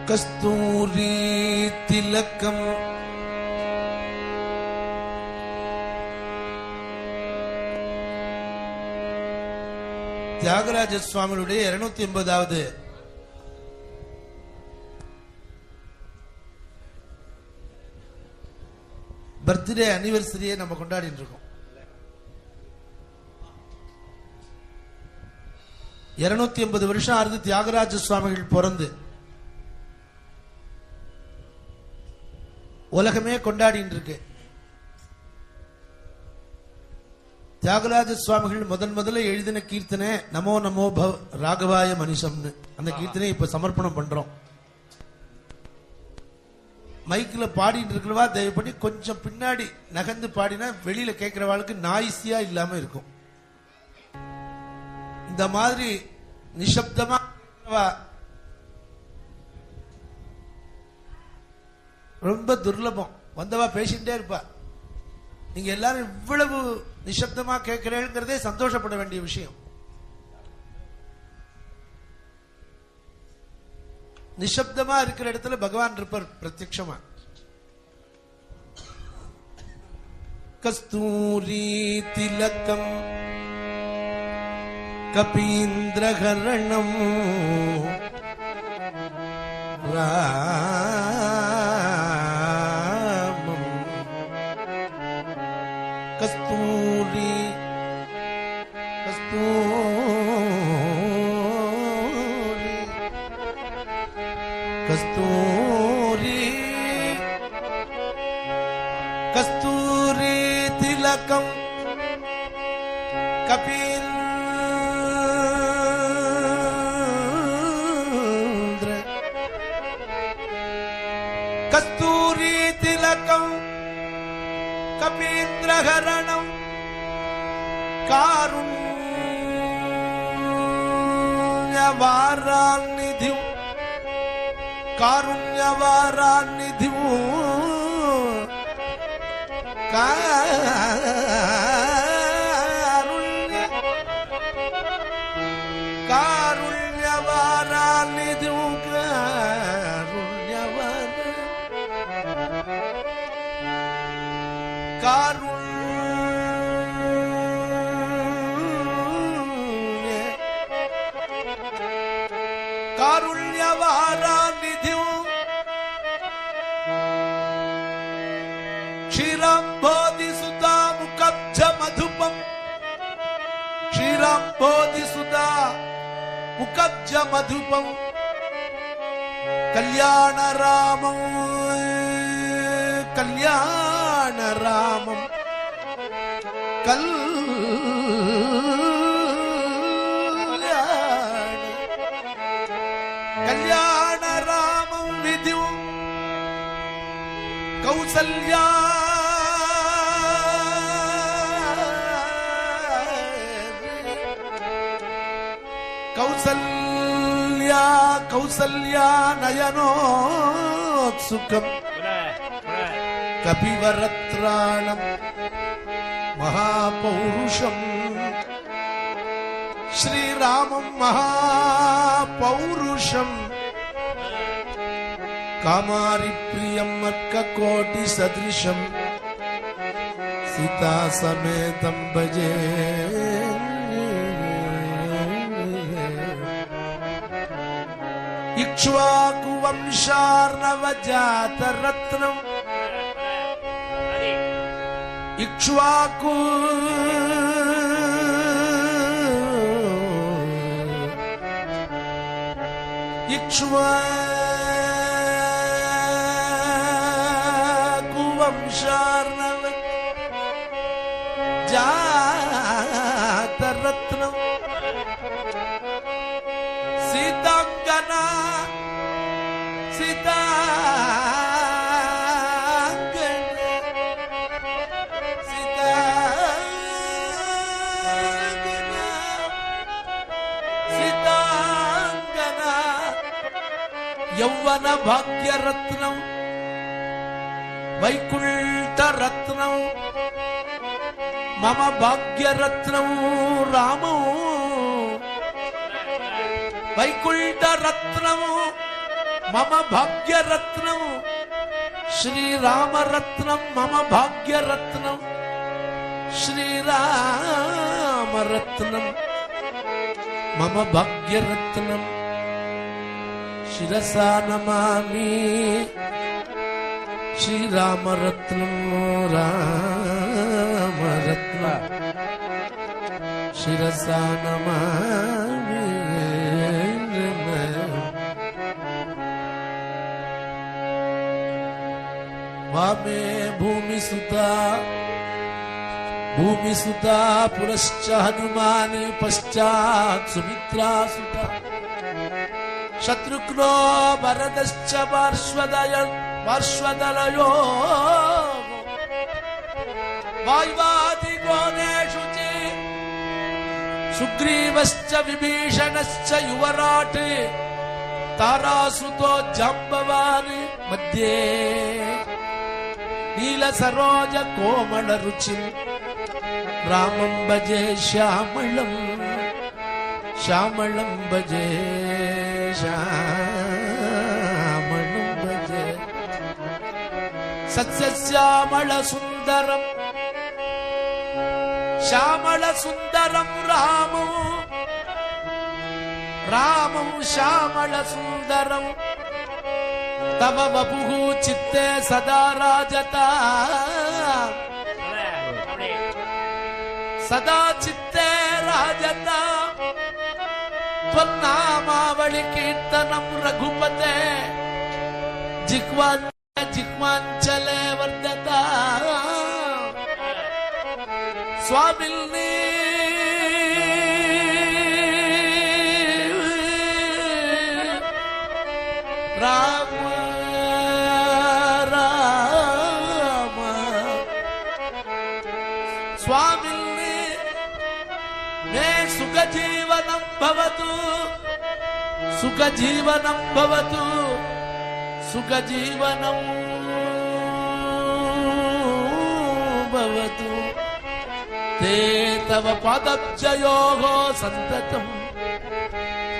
கஸ்தூரி திலக்கம் தியாகராஜ சுவாமியுடைய 280வது பர்த்டே அனிவர்சரியை நம்ம கொண்டாடிட்டு இருக்கோம். 280 வருஷம் ஆறுது தியாகராஜ சுவாமிகள் பிறந்து. உலகமே கொண்டாடிட்டு இருக்கு. தியாகராஜ சுவாமிகள் முதல்ல எழுதின கீர்த்தனை நமோ நமோ பவ ராகவாய மனிஷம்னு. அந்த கீர்த்தனை இப்ப சமர்ப்பணம் பண்றோம். மைக்கில் பாடிட்டு இருக்கிறவா தயவு பண்ணி கொஞ்சம் பின்னாடி நகர்ந்து பாடினா வெளியில கேட்கிறவாளுக்கு நாய்ஸியா இல்லாம இருக்கும். இந்த மாதிரி நிசப்தமா ரொம்ப துர்லபம். வந்தவா பேசிட்டே இருப்பா. நீங்க எல்லாரும் இவ்வளவு நிசப்தமா கேட்கிறேங்கிறதே சந்தோஷப்பட வேண்டிய விஷயம். நிசப்தமா இருக்கிற இடத்துல பகவான் இருப்பார் பிரத்யட்சமா. கஸ்தூரி திலக்கம் கபீந்திரகரணம் ராமம் கஸ்தூரி கஸ்தூரி கஸ்தூரி கஸ்தூரி திலகம் கபீந்திர கஸ்தூரி திலகம் கபீந்திரஹரணம் காருண்யவாராநிதி காருண்யவாராநிதி காருண்யவாராநிதி காருண்யவாராநிதி க்ஷீராம்போதிசுதா முகப்ஜ மதுபம் க்ஷீராம்போதிசுதா முகப்ஜ மதுபம் கல்யாணராமம் கல்யாணராமம் கல்யாணராமம் விது கௌசல்யா கௌசல்யா கௌசல்யா நயனோத்சுகம் கபிவரத்ராணம் மகாபௌருஷம் ஸ்ரீராமம் மகாபௌருஷம் காமாரி பிரியம் மர்க்க கோட்டி சதிருஷம் சீதா சமேதம் பஜே இக்ஷ்வாகு வம்சார்ணவ ஜாத ரத்னம் இக்ஷ்வாகு இக்ஷ்வாகு வம்சார்ணவ ஜாத ரத்னம் சீதாங்கனா యౌవన భాగ్యరత్నం వైకుంఠ రత్నం మమ భాగ్యరత్నం రామో వైకుంఠ రత్నము மம பாக்ய ரத்னம் ஸ்ரீராம ரத்னம் மம பாக்ய ரத்னம் ஸ்ரீராம ரத்னம் மம பாக்ய ரத்னம் சிரசா நமாமி ஸ்ரீராம ரத்னம் ராம ரத்னம் சிரசா நமாமி वामे भूमि सुता पुरश्च हनुमान पश्चात् सुमित्रा सुता शत्रुघ्नो भरतश्च पार्श्वदलयो वायुवादिगोणेषु च सुग्रीवश्च विभीषणश्च युवराट् तारासुतो जाम्बवान् मध्ये नील सरोज कोमल रुचिर रामं भजे श्यामलं श्यामलं भजे श्यामलं भजे सत्स्यामल सुंदरम श्यामल सुंदरम रामं रामं श्यामल सुंदरम तव वपुः चित्ते सदा राजता सदा चित्ते राजता त्वन्नामावळि कीर्तनं रघुपते जिह्वाञ्चले वर्धता स्वामिल्नि राम स्वामिल्नि मे सुखजीवनं भवतु सुखजीवनं भवतु सुखजीवनं भवतु ते तव पादब्जयोः सन्ततं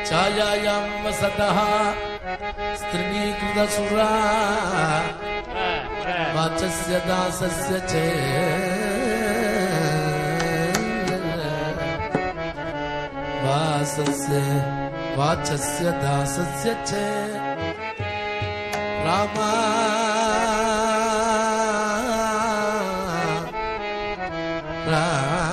छायायां वसतः स्त्रीकृतसुरा वाचस्य दासस्य च वाचस्य दासस्य च रामा राम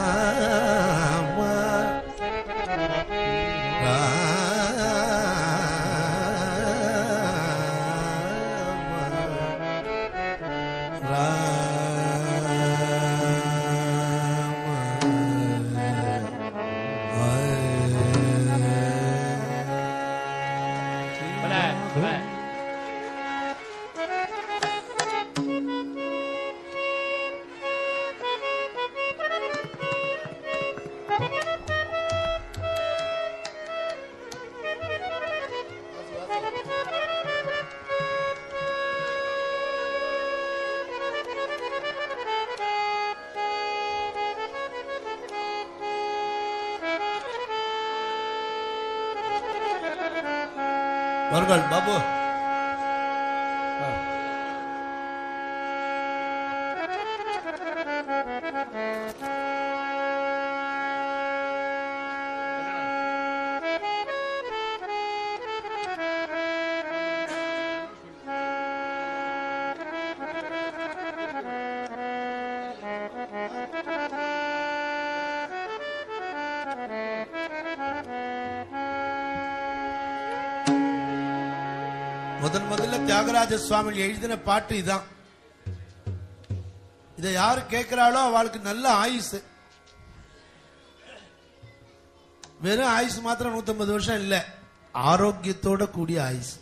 வருங்கள் பாபு. முதல்ல தியாகராஜ சுவாமி எழுதின பாட்டு இதான். இதை யாரு கேட்கிறாளோ அவளுக்கு நல்ல ஆயுசு. வெறும் ஆயுசு மாத்திரம் 150 வருஷம் இல்ல, ஆரோக்கியத்தோட கூடிய ஆயுசு.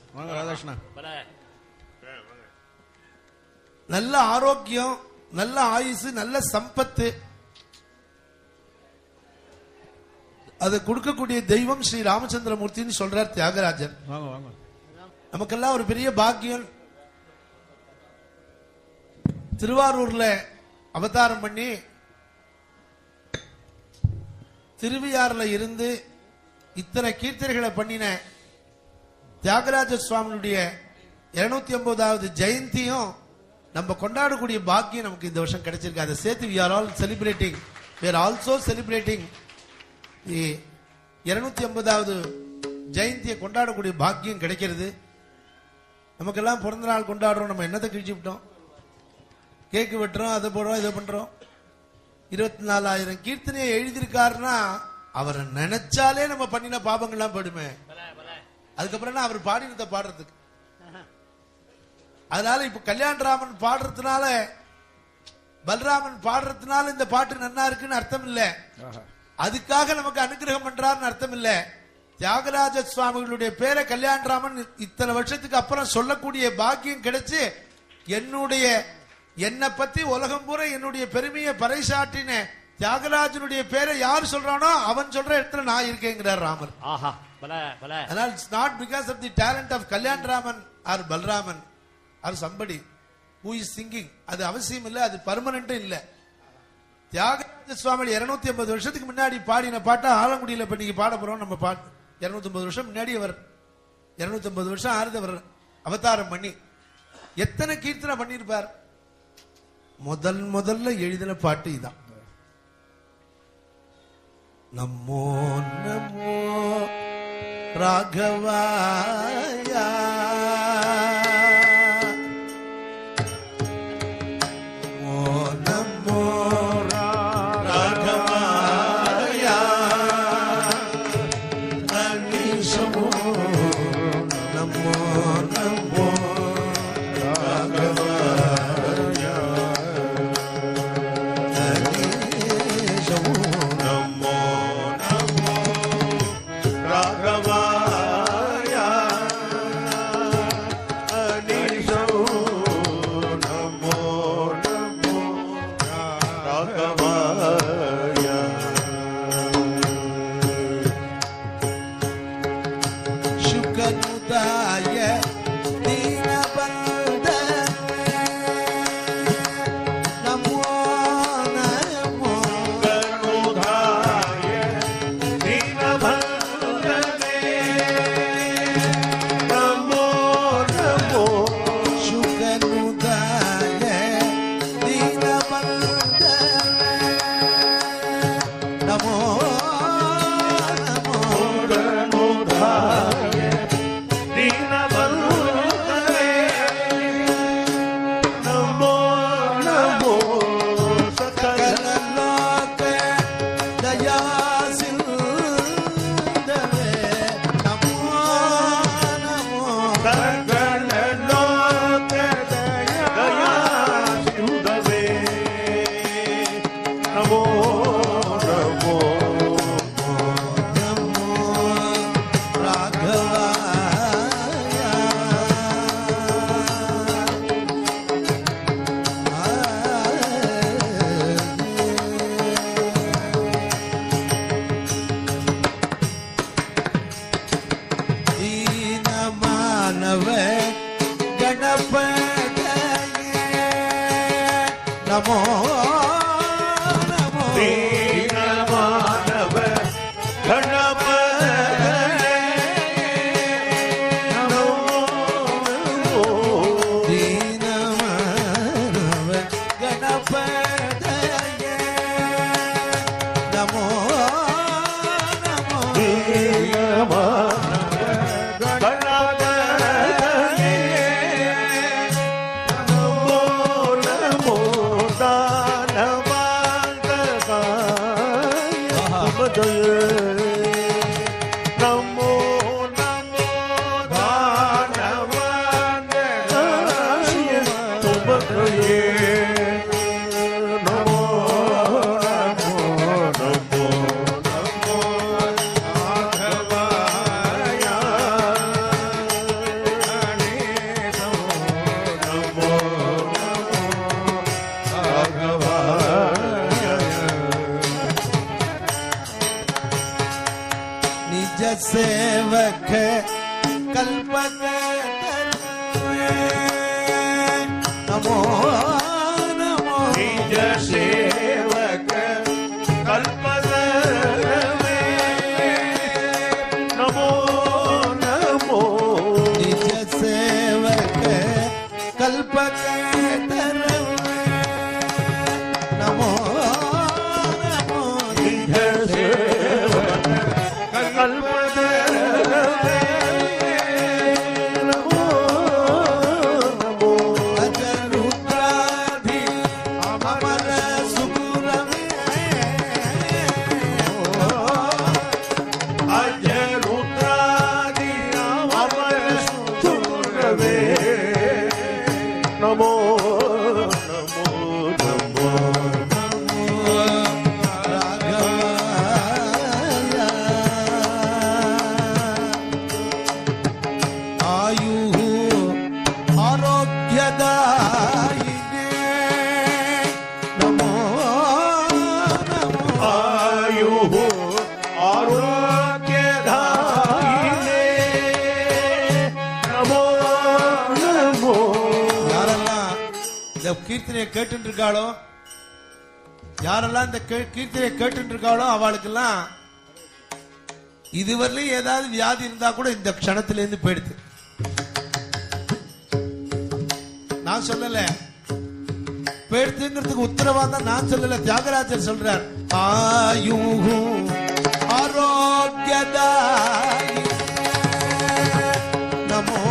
நல்ல ஆரோக்கியம், நல்ல ஆயுசு, நல்ல சம்பத்து, அதை கொடுக்கக்கூடிய தெய்வம் ஸ்ரீ ராமச்சந்திரமூர்த்தின்னு சொல்றார் தியாகராஜர். நமக்கெல்லாம் ஒரு பெரிய பாக்கியம். திருவாரூர்ல அவதாரம் பண்ணி திருவியாறுல இருந்து இத்தனை கீர்த்தனைகளை பண்ணின தியாகராஜ சுவாமியுடைய 250வது ஜெயந்தியும் நம்ம கொண்டாடக்கூடிய பாக்கியம் நமக்கு இந்த வருஷம் கிடைச்சிருக்கு. அதை சேர்த்து we are also celebrating the 250வது ஜெயந்தியை கொண்டாடக்கூடிய பாக்கியம் கிடைக்கிறது. நமக்கெல்லாம் பிறந்த நாள் கொண்டாடுறோம், நம்ம என்னத்தை கிழிச்சு விட்டோம், கேக்கு வெட்டுறோம், அதை போடுறோம், இதை பண்றோம். 24,000 கீர்த்தனையை எழுதியிருக்காருன்னா அவரை நினைச்சாலே நம்ம பண்ணின பாபங்கள்லாம் போயிடுமே. அதுக்கப்புறம் அவர் பாடினத்தை பாடுறதுக்கு. அதனால இப்ப கல்யாணராமன் பாடுறதுனால, பலராமன் பாடுறதுனால இந்த பாட்டு நன்னா இருக்குன்னு அர்த்தம் இல்ல. அதுக்காக நமக்கு அனுகிரகம் பண்றாருன்னு அர்த்தம் இல்ல. தியாகராஜ சுவாமிகளுடைய பேரை கல்யாணராமன் இத்தனை வருஷத்துக்கு அப்புறம் சொல்லக்கூடிய பாக்கியம் கிடைச்சு, என்னை பத்தி உலகம் பூரா என்னுடைய பெருமையை பறைசாட்டின தியாகராஜனுடைய பேரை யார் சொல்றானோ அவன் சொல்ற இடத்துல நான் இருக்கேங்கிறார் ராமர். அதனால it's not because of the talent of Kalyanaraman or Balaraman or somebody who is singing. அது அவசியம் இல்ல, அது பர்மனன்ட் இல்ல. தியாகராஜ சுவாமி 250 வருஷத்துக்கு முன்னாடி பாடின பாட்டா ஆலங்குடியில இப்ப நீங்க பாட போறோம். நம்ம பாட்டு 250 வருஷம் முன்னாடி அவர் 250 வருஷம் ஆறுது அவர் அவதாரம் பண்ணி எத்தனை கீர்த்தனை பண்ணிருப்பார். முதல்ல எழுதின பாட்டு இதான். நமோ நமோ ராகவாயா நமோ நமோ தீனமானவ கணபதியே நமோ தீனமானவ கணபதியே நமோ நமோ தீனமானவ கணபதியே நமோ நமோ நமோ நமோ தானவாங்கய சுபத்ரயே நமோ நமோ நமோ நமோ ராகவாய கணேசோ நமோ நமோ ராகவாய निज सेवक कल्पक नमो नमो निज सेवक कल्पक नमो नमो निज सेवक கீர்த்தனையை கேட்டு இருக்காளோ, யாரெல்லாம் இந்த கீர்த்தனையை கேட்டு இருக்காளோ அவளுக்கெல்லாம் இதுவரையிலும் ஏதாவது வியாதி இருந்தா கூட இந்த க்ஷணத்திலிருந்து போயிடுது. நான் சொல்லல, போயிடுதுங்கிறதுக்கு உத்தரவாதம் நான் சொல்லல, தியாகராஜர் சொல்றார். ஆயு ஆரோக்கியதாயி நமோ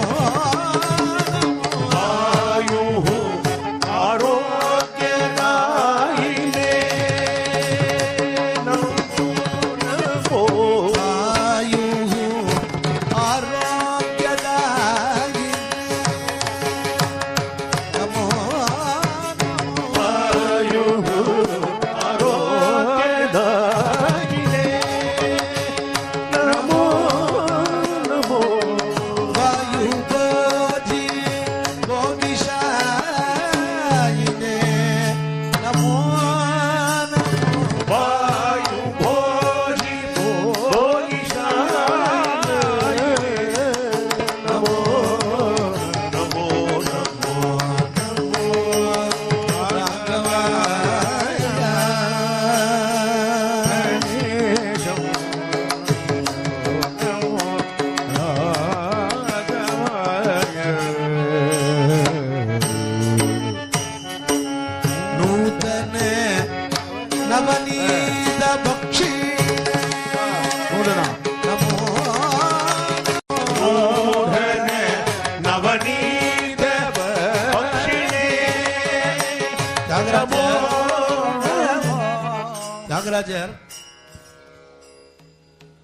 தியாகராஜர்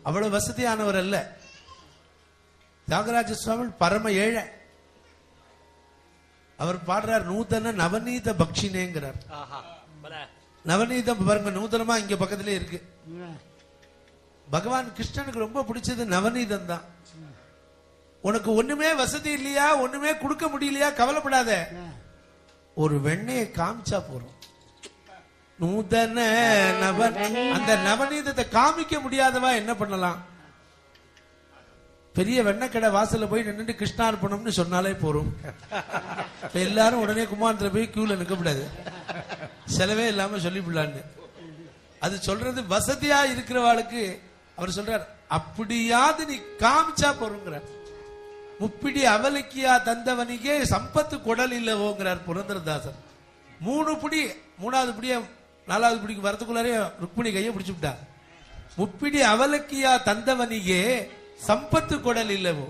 அவ்வளவு வசதியானவர் அல்ல. தியாகராஜ சுவாமி பரம ஏழை. அவர் பாடுறார், நூதன நவநீத பக்ஷினேங்கிறார். நவநீதம் பாருங்க, நூதனமா இங்க பக்கத்திலே இருக்கு. பகவான் கிருஷ்ணனுக்கு ரொம்ப பிடிச்சது நவநீதம் தான். உனக்கு ஒண்ணுமே வசதி இல்லையா, ஒண்ணுமே கொடுக்க முடியலையா, கவலைப்படாத, ஒரு வெண்ணையை காமிச்சா போறோம். நூதன அந்த நவநீதத்தை காமிக்க முடியாதவா என்ன பண்ணலாம்? பெரிய வெண்ணக்கடை வாசல்ல போய் நின்று கிருஷ்ணார்ப்பணம்னு சொன்னாலே போறோம். எல்லாரும் உடனே குமாரத்துல போய் கியூல நிற்கக்கூடாது, செலவே இல்லாம சொல்லிவிடலான்னு. அது சொல்றது வசதியா இருக்கிறவாளுக்கு. அவர் சொல்றார், அப்படியாவது நீ காமிச்சா போறோங்கிறார். முப்பிடி அவலக்கியா தந்தவனிக்கே சம்பத்து குடல் இல்லவோங்கிறார் புரந்தரதாசர். 3 பிடி, 3வது பிடிய 4வது பிடிக்கு வரதுக்குள்ளாரே ருக்மிணி கையை பிடிச்சு விட்டா. முப்பிடி அவலக்கியா தந்தவனிக்கே சம்பத்து குடல் இல்லவோ.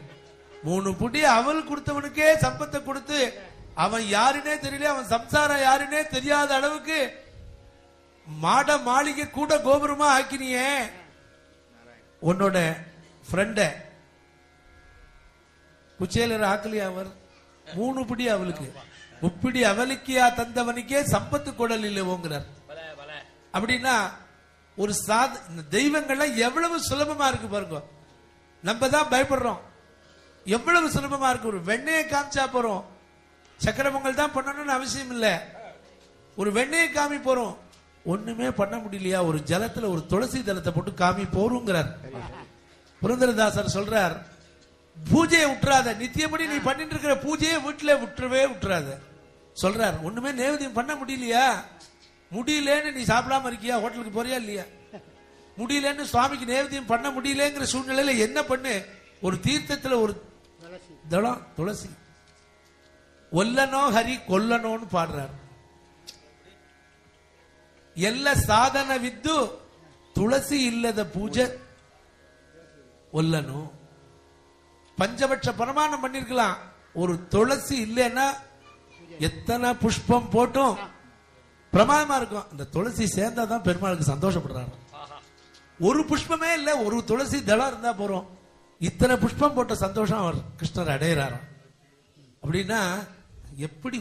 3 பிடி அவல் கொடுத்தவனுக்கே சம்பத்தை கொடுத்து அவன் யாருன்னே தெரியல, அவன் சம்சாரம் யாருன்னே தெரியாத அளவுக்கு மாட மாளிகை கூட கோபுரமா ஆக்கினியே. உன்னோட ஃப்ரெண்ட குச்சேலர் ஆக்கலியா? அவர் 3 பிடி அவளுக்கு, முப்பிடி அவலுக்கியா தந்தவனுக்கே சம்பத்து குடல் இல்லவோங்கிறார். அப்படின்னா ஒரு தெய்வங்கள்லாம் எவ்வளவு சுலபமா இருக்கு பாருங்க. நம்ம தான் பயப்படுறோம், எவ்வளவு சுலபமா இருக்கு. ஒரு வெண்ணையை காமிச்சா போறோம். சக்கரமங்கல் தான் பண்ணணும்னு அவசியம் இல்ல, ஒரு வெண்ணையை காமி போறோம். ஒண்ணுமே பண்ண முடியலையா, ஒரு ஜலத்துல ஒரு துளசி தலத்தை போட்டு காமி போறோங்கிறார். புரந்தரதாசர் சொல்றார், பூஜையை விட்டுறாத, நித்தியப்படி நீ பண்ணிட்டு இருக்கிற பூஜையை வீட்டுல விட்டுறாத சொல்றார். ஒண்ணுமே நேவேத்தியம் பண்ண முடியலையா, முடியலன்னு நீ சாப்பிடாம இருக்கியா, ஹோட்டலுக்கு போறியா இல்லையா? முடியலன்னு சுவாமிக்கு நேவேத்தியம் பண்ண முடியலங்கிற சூழ்நிலையில என்ன பண்ணு, ஒரு தீர்த்தத்துல ஒரு தளம் துளசி, ஒல்லனோ ஹரி கொல்லனோன்னு பாடுறார். ಎಲ್ಲ ಸಾಧನ ವಿದ್ದು ತುಳಸಿ ಇಲ್ಲದ ಪೂಜೆ ಒಲ್ಲನು. பஞ்சபட்ச பிரமாணம் பண்ணிருக்கலாம். ஒரு துளசி இல்லைன்னா எத்தனை புஷ்பம் போட்டும் பிரமாதமா இருக்கும். அந்த துளசி சேர்ந்தாதான் பெருமாளுக்கு சந்தோஷப்படுறாரு. ஒரு புஷ்பமே இல்ல, ஒரு துளசி தளம் இருந்தா போறோம், இத்தனை புஷ்பம் போட்ட சந்தோஷம் அவர் கிருஷ்ணர் அடையிறாராம். அப்படின்னா எப்படி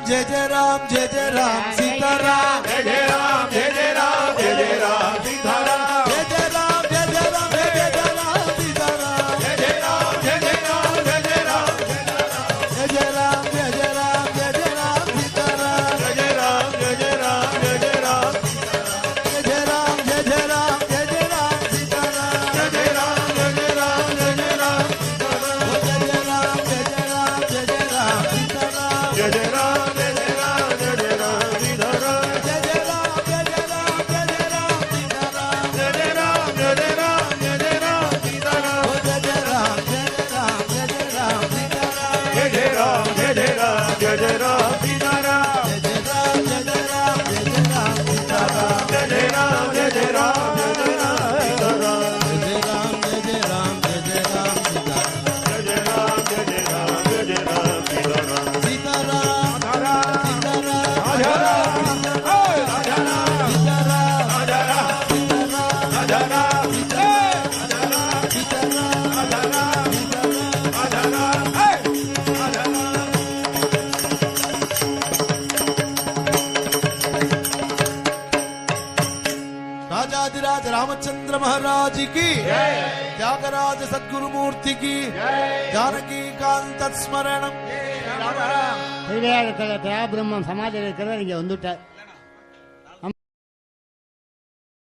जय जय राम जय जय राम सीताराम जय जय राम जय जय राम जय जय राम सीताराम जय जय राम जय जय राम जय जय राम सीताराम जय जय राम जय जय राम जय जय राम जय जय राम जय जय राम जय जय राम सीताराम जय जय राम जय जय राम जय जय राम जय जय राम जय जय राम जय जय राम सीताराम जय जय राम जय जय राम जय जय राम जय जय राम जय जय राम जय जय राम सीताराम जय जय राम रामचंद्र महाराज की त्यागराज सद्गुरु मूर्ति की जानकी कांत स्मरणम. பிரம்மம் சமாதியில் இருக்கிறவர் இங்க வந்துட்டார்.